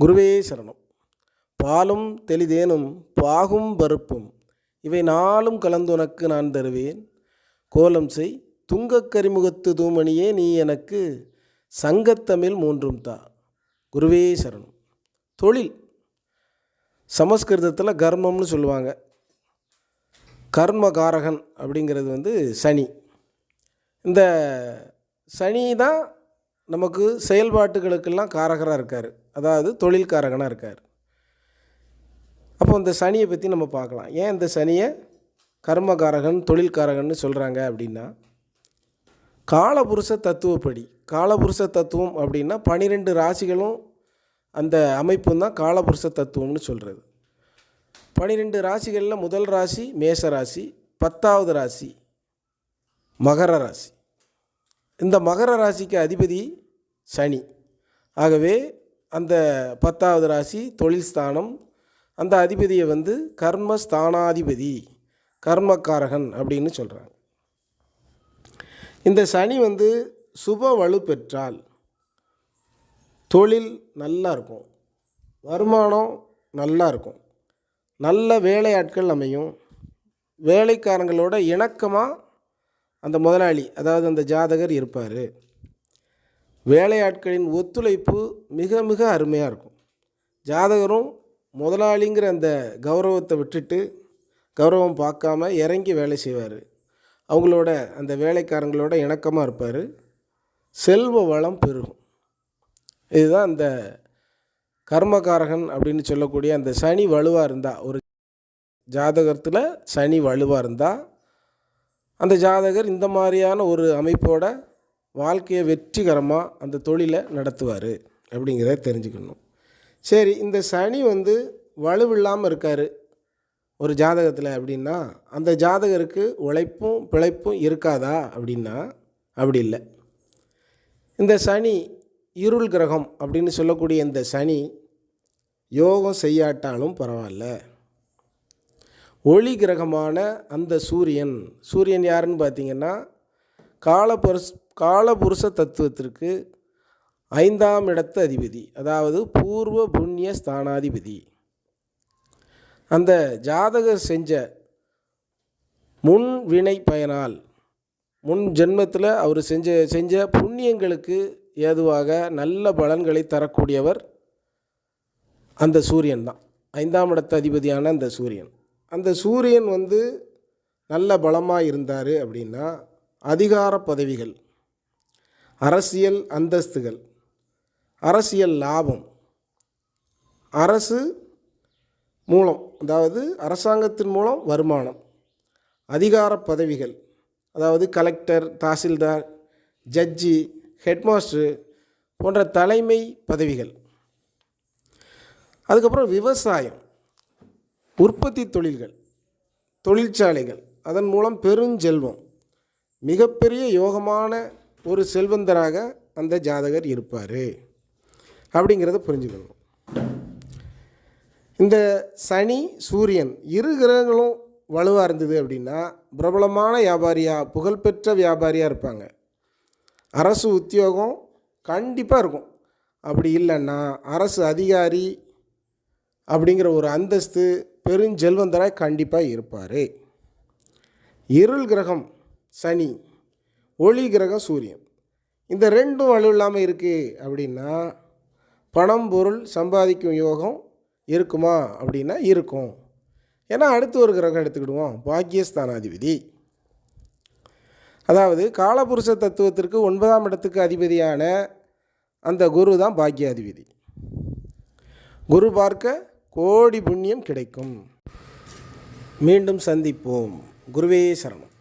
குருவே சரணம். பாலும் தெளிதேனும் பாகும் பருப்பும் இவை நாளும் கலந்துனக்கு நான் தருவேன். கோலம் செய் துங்கக் கரிமுகத்து தூமணியே நீ எனக்கு சங்கத்தமிழ் மூன்றும் தா. குருவே சரணம். தொழில் சமஸ்கிருதத்தில் கர்மம்னு சொல்லுவாங்க. கர்மகாரகன் அப்படிங்கிறது சனி. இந்த சனி தான் நமக்கு செயல்பாட்டுகளுக்கெல்லாம் காரகராக இருக்கார், அதாவது தொழில்காரகனாக இருக்கார். அப்போ இந்த சனியை பற்றி நம்ம பார்க்கலாம். ஏன் இந்த சனியை கர்மகாரகன் தொழில்காரகன்னு சொல்கிறாங்க அப்படின்னா, காலபுருஷ தத்துவப்படி, காலபுருஷ தத்துவம் அப்படின்னா 12 ராசிகளும் அந்த அமைப்பும் தான் காலபுருஷ தத்துவம்னு சொல்கிறது. 12 ராசிகளில் முதல் ராசி மேஷ ராசி, 10வது ராசி மகர ராசி. இந்த மகர ராசிக்கு அதிபதி சனி. ஆகவே அந்த 10வது ராசி தொழில் ஸ்தானம், அந்த அதிபதியை கர்மஸ்தானாதிபதி, கர்மக்காரகன் அப்படின்னு சொல்கிறாங்க. இந்த சனி சுப வலு பெற்றால் தொழில் நல்லா இருக்கும், வருமானம் நல்லா இருக்கும், நல்ல வேலையாட்கள் அமையும், வேலைக்காரங்களோட இணக்கமாக அந்த முதலாளி, அதாவது அந்த ஜாதகர் இருப்பார். வேலையாட்களின் ஒத்துழைப்பு மிக மிக அருமையாக இருக்கும். ஜாதகரும் முதலாளிங்கிற அந்த கௌரவத்தை விட்டுட்டு, கௌரவம் பார்க்காம இறங்கி வேலை செய்வார். அவங்களோட அந்த வேலைக்காரங்களோட இணக்கமாக இருப்பார். செல்வ வளம் பெருகும். இதுதான் அந்த கர்மகாரகன் அப்படின்னு சொல்லக்கூடிய அந்த சனி வலுவாக இருந்தால், ஒரு ஜாதகத்தில் சனி வலுவாக இருந்தால் அந்த ஜாதகர் இந்த மாதிரியான ஒரு அமைப்போட வாழ்க்கையை வெற்றிகரமாக அந்த தொழிலை நடத்துவார் அப்படிங்கிறத தெரிஞ்சுக்கணும். சரி, இந்த சனி வலுவில்லாமல் இருக்கார் ஒரு ஜாதகத்தில் அப்படின்னா, அந்த ஜாதகருக்கு உழைப்பும் பிழைப்பும் இருக்காதா அப்படின்னா அப்படி இல்லை. இந்த சனி இருள் கிரகம் அப்படின்னு சொல்லக்கூடிய இந்த சனி யோகம் செய்யாட்டாலும் பரவாயில்ல, ஒளி கிரகமான அந்த சூரியன் யாருன்னு பார்த்தீங்கன்னா காலபுருஷ தத்துவத்திற்கு 5ஆம் இடத்து அதிபதி, அதாவது பூர்வ புண்ணிய ஸ்தானாதிபதி. அந்த ஜாதகர் செஞ்ச முன் வினை பயனால், முன் ஜென்மத்தில் அவர் செஞ்ச புண்ணியங்களுக்கு ஏதுவாக நல்ல பலன்களை தரக்கூடியவர் அந்த சூரியன் தான், 5ஆம் இடத்து அதிபதியான அந்த சூரியன். அந்த சூரியன் நல்ல பலமாக இருந்தார் அப்படின்னா அதிகார பதவிகள், அரசியல் அந்தஸ்துகள், அரசியல் லாபம், அரசு மூலம், அதாவது அரசாங்கத்தின் மூலம் வருமானம், அதிகார பதவிகள், அதாவது கலெக்டர், தாசில்தார், ஜட்ஜி, ஹெட்மாஸ்டர் போன்ற தலைமை பதவிகள். அதுக்கப்புறம் விவசாயம், உற்பத்தி தொழில்கள், தொழிற்சாலைகள், அதன் மூலம் பெருஞ்செல்வம், மிகப்பெரிய யோகமான ஒரு செல்வந்தராக அந்த ஜாதகர் இருப்பார் அப்படிங்கிறத புரிஞ்சுக்கணும். இந்த சனி சூரியன் இரு கிரகங்களும் வலுவாக இருந்தது அப்படின்னா பிரபலமான வியாபாரியாக, புகழ்பெற்ற வியாபாரியாக இருப்பாங்க. அரசு உத்தியோகம் கண்டிப்பாக இருக்கும். அப்படி இல்லைன்னா அரசு அதிகாரி அப்படிங்கிற ஒரு அந்தஸ்து, பெருஞ்செல்வந்தராக கண்டிப்பாக இருப்பார். இருள் கிரகம் சனி, ஒளி கிரகம் சூரியன், இந்த ரெண்டும் வலு இல்லாமல் இருக்குது அப்படின்னா பணம் பொருள் சம்பாதிக்கும் யோகம் இருக்குமா அப்படின்னா இருக்கும். ஏன்னா அடுத்து ஒரு கிரகம் எடுத்துக்கிடுவோம், பாக்கியஸ்தானாதிபதி. அதாவது காலபுருஷ தத்துவத்திற்கு 9ஆம் இடத்துக்கு அதிபதியான அந்த குரு தான் பாக்கியாதிபதி. குரு பார்க்க கோடி புண்ணியம் கிடைக்கும். மீண்டும் சந்திப்போம். குருவே சரணம்.